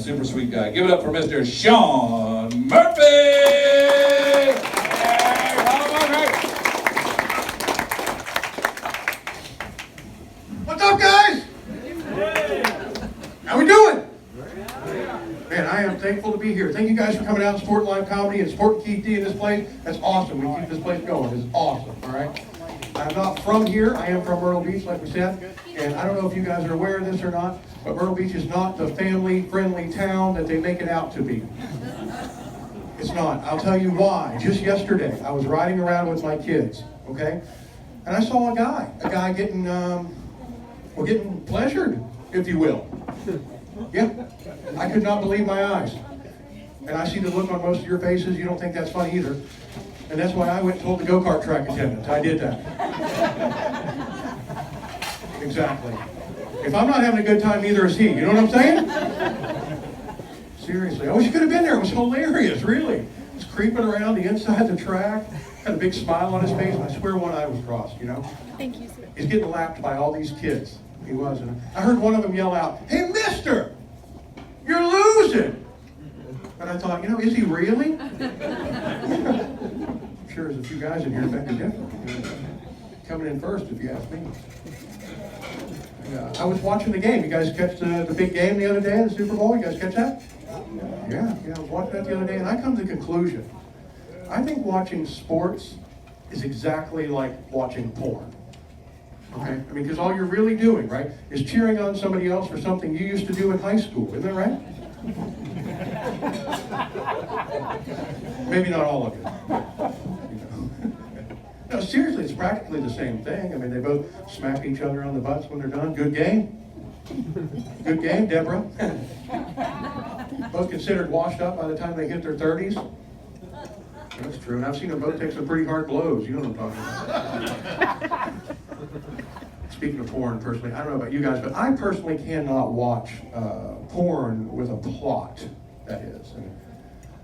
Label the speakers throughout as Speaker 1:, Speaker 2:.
Speaker 1: Super sweet guy. Give it up for Mr. Sean Murphy!
Speaker 2: What's up, guys? How we doing? Man, I am thankful to be here. Thank you guys for coming out and supporting live comedy and supporting Keith D in this place. That's awesome. We keep this place going. It's awesome, all right? I'm not from here. I am from Myrtle Beach, like we said. And I don't know if you guys are aware of this or not, but Myrtle Beach is not the family-friendly town that they make it out to be. It's not. I'll tell you why. Just yesterday, I was riding around with my kids, okay? And I saw a guy getting pleasured, if you will. Yeah, I could not believe my eyes. And I see the look on most of your faces. You don't think that's funny either. And that's why I went and told the go-kart track attendant. I did that. Exactly. If I'm not having a good time, neither is he. You know what I'm saying? Seriously. I wish you could have been there. It was hilarious, really. He was creeping around the inside of the track. Had a big smile on his face. And I swear one eye was crossed, you know?
Speaker 3: Thank you, sir.
Speaker 2: He's getting lapped by all these kids. He was. And I heard one of them yell out, "Hey, mister, you're losing." And I thought, you know, is he really? I'm sure there's a few guys in here that think different. Coming in first, if you ask me. I was watching the game. You guys catch the big game the other day, the Super Bowl? You guys catch that? Yeah, I was watching that the other day, and I come to the conclusion. I think watching sports is exactly like watching porn. Okay? I mean, because all you're really doing, right, is cheering on somebody else for something you used to do in high school. Isn't that right? Maybe not all of you. No, seriously, it's practically the same thing. I mean, they both smack each other on the butts when they're done. Good game. Good game, Deborah. Both considered washed up by the time they hit their 30s. That's true. And I've seen them both take some pretty hard blows. You know what I'm talking about. Speaking of porn, personally, I don't know about you guys, but I personally cannot watch porn with a plot, that is.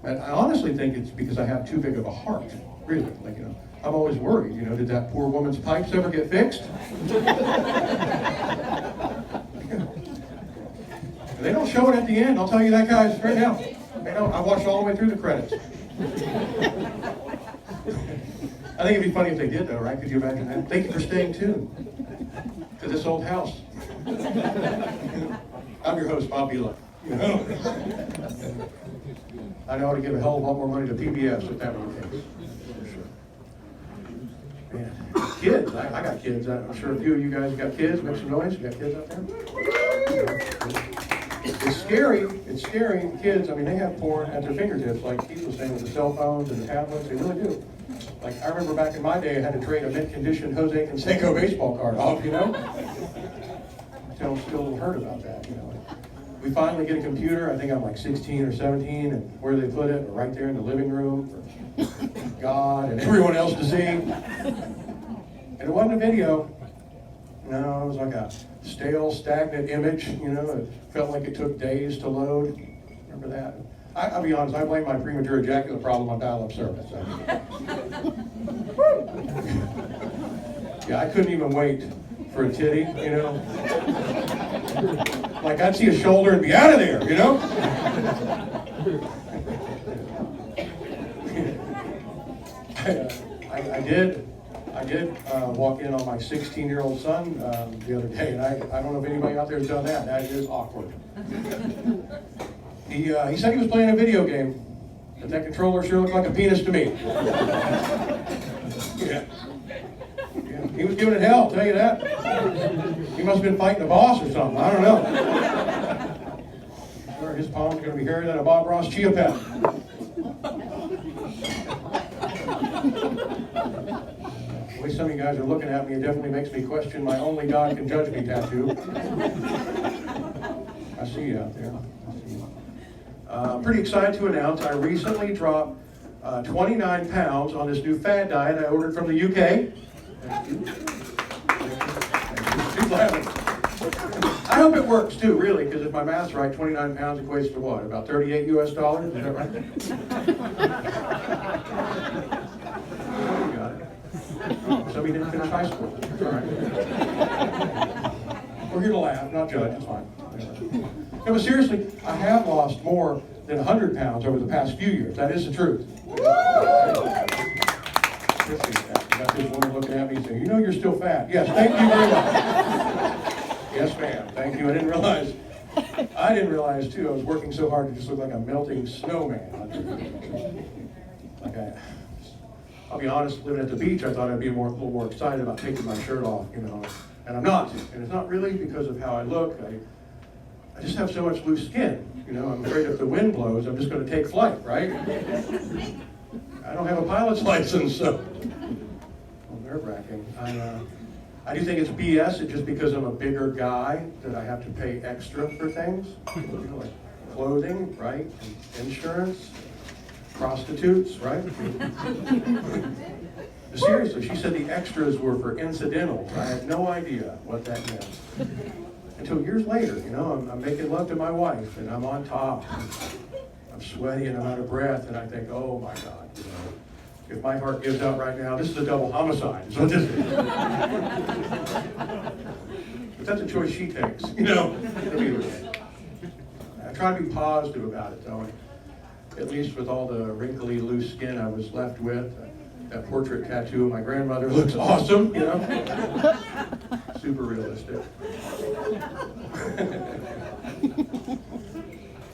Speaker 2: And I honestly think it's because I have too big of a heart, really. Like, you know, I'm always worried, you know, did that poor woman's pipes ever get fixed? They don't show it at the end, I'll tell you that, guys, right now. They don't. I watched all the way through the credits. I think it'd be funny if they did, though, right? Could you imagine that? Thank you for staying tuned to this old house. I'm your host, Bob Vila. I know how to give a hell of a lot more money to PBS if that were the case. For sure. Man, kids. I got kids. I'm sure a few of you guys got kids. Make some noise. You got kids out there? It's scary. It's scary. Kids, I mean, they have porn at their fingertips, like Keith was saying, with the cell phones and the tablets. They really do. Like, I remember back in my day, I had to trade a mint-condition Jose Canseco baseball card off, you know? Still heard about that, you know? We finally get a computer. I think I'm like 16 or 17, and where they put it, right there in the living room for God and everyone else to see. And it wasn't a video. No, it was like a stale, stagnant image, you know? It felt like it took days to load. Remember that? I'll be honest, I blame my premature ejaculate problem on dial-up service. Yeah, I couldn't even wait for a titty, you know? Like, I'd see a shoulder and be out of there, you know? I did walk in on my 16-year-old son the other day, and I don't know if anybody out there has done that. That is awkward. He said he was playing a video game, but that controller sure looked like a penis to me. Yeah. He was giving it hell, I'll tell you that. He must have been fighting a boss or something, I don't know. Sure, his palm's going to be hairier than a Bob Ross chia pet. The way some of you guys are looking at me, it definitely makes me question my "only God can judge me" tattoo. I see you out there. Pretty excited to announce I recently dropped 29 pounds on this new fad diet I ordered from the UK. Thank you. I hope it works too, really, because if my math's right, 29 pounds equates to what? About 38 US dollars? Is that right? Oh, you got it. Somebody didn't finish high school. It's all right. We're here to laugh, not judge. It's fine. No, but seriously, I have lost more than 100 pounds over the past few years. That is the truth. Got this woman looking at me saying, you know you're still fat. Yes, thank you very much. Yes, ma'am. Thank you. I didn't realize, too, I was working so hard to just look like a melting snowman. I'll be honest, living at the beach, I thought I'd be a little more excited about taking my shirt off, you know, and I'm not. And it's not really because of how I look. I just have so much loose skin, you know. I'm afraid if the wind blows, I'm just going to take flight, right? I don't have a pilot's license, so nerve-wracking. I do think it's BS. It's just because I'm a bigger guy that I have to pay extra for things, you know, like clothing, right, and insurance, prostitutes, right? Seriously, she said the extras were for incidentals. I had no idea what that meant until years later. You know, I'm making love to my wife, and I'm on top. I'm sweaty and I'm out of breath, and I think, oh my God, you know, if my heart gives out right now, this is a double homicide, is what this is. But that's a choice she takes, you know. I try to be positive about it, though, at least with all the wrinkly, loose skin I was left with. That portrait tattoo of my grandmother looks awesome, you know. Super realistic.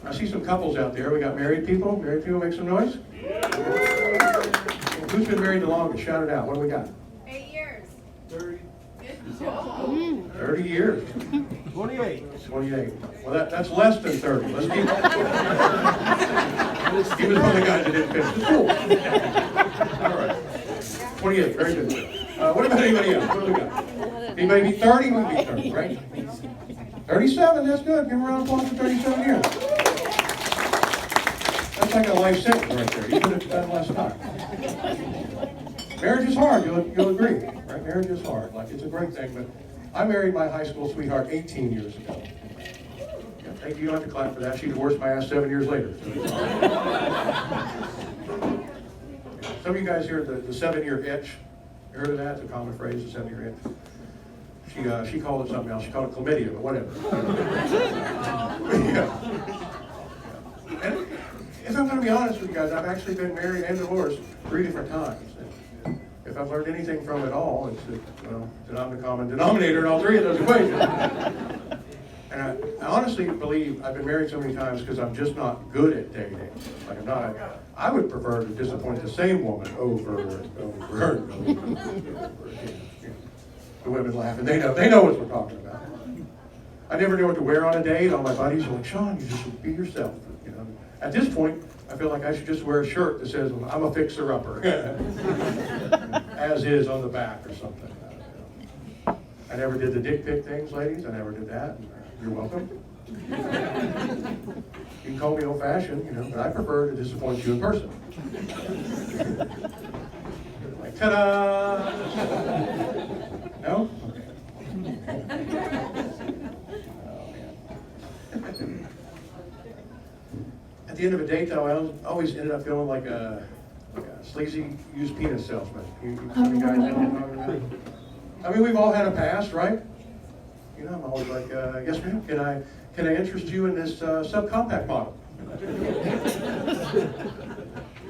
Speaker 2: I see some couples out there. We got married people. Married people, make some noise. Who's been married the longest? Shout it out. What do we got?
Speaker 3: 8 years.
Speaker 4: 30.
Speaker 2: 30 years.
Speaker 4: 28.
Speaker 2: 28. Well, that's less than 30. Let's keep he was one of the guys that didn't finish the school. All right. 28. Very good. What about anybody else? What do we got? Anybody be 30? We be 30, right? 37. That's good. Give a round of applause for 37 years. That's like a life sentence right there. You could have spent less time. Marriage is hard. You'll agree, right? Marriage is hard. Like, it's a great thing, but I married my high school sweetheart 18 years ago. Yeah, thank you. You don't have to clap for that. She divorced my ass 7 years later. Some of you guys hear the 7-year itch. You heard of that? It's a common phrase, the 7-year itch. She called it something else. She called it chlamydia, but whatever. Yeah. And if I'm going to be honest with you guys, I've actually been married and divorced 3 different times. And if I've learned anything from it all, it's that, well, that I'm the common denominator in all 3 of those equations. And I honestly believe I've been married so many times because I'm just not good at dating. Like, I'm not. I would prefer to disappoint the same woman over and over and over again. The women laugh, and they know what we're talking about. I never knew what to wear on a date. All my buddies were like, Sean, you just be yourself. You know. At this point, I feel like I should just wear a shirt that says, I'm a fixer-upper, as is on the back or something. I never did the dick pic things, ladies. I never did that. You're welcome. You can call me old-fashioned, you know, but I prefer to disappoint you in person. Like, ta-da! No? Okay. Oh, man. At the end of a date, though, I always ended up feeling like a sleazy used penis salesman. You guys know what I'm talking about? I mean, we've all had a past, right? You know, I'm always like, yes, ma'am, can I interest you in this subcompact model?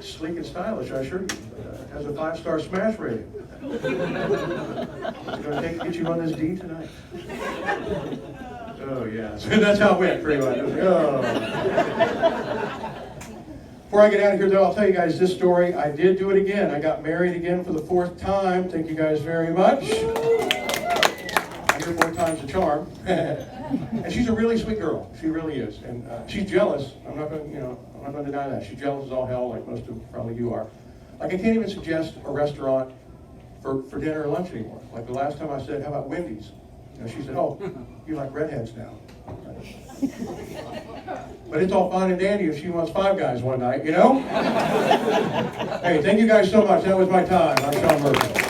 Speaker 2: Sleek and stylish, I assure you. Has a 5-star smash rating. It's going to get you on this D tonight. Oh, yeah. So that's how it went, pretty much. Oh. Before I get out of here, though, I'll tell you guys this story. I did do it again. I got married again for the 4th time. Thank you guys very much. I hear 4 times the charm. And she's a really sweet girl. She really is. And she's jealous. I'm not going to deny that. She's jealous as all hell, like most of probably you are. Like, I can't even suggest a restaurant for dinner or lunch anymore. Like the last time I said, how about Wendy's? You know, she said, oh, you like redheads now. But it's all fine and dandy if she wants 5 guys one night, you know? Hey, thank you guys so much. That was my time. I'm Sean Murphy.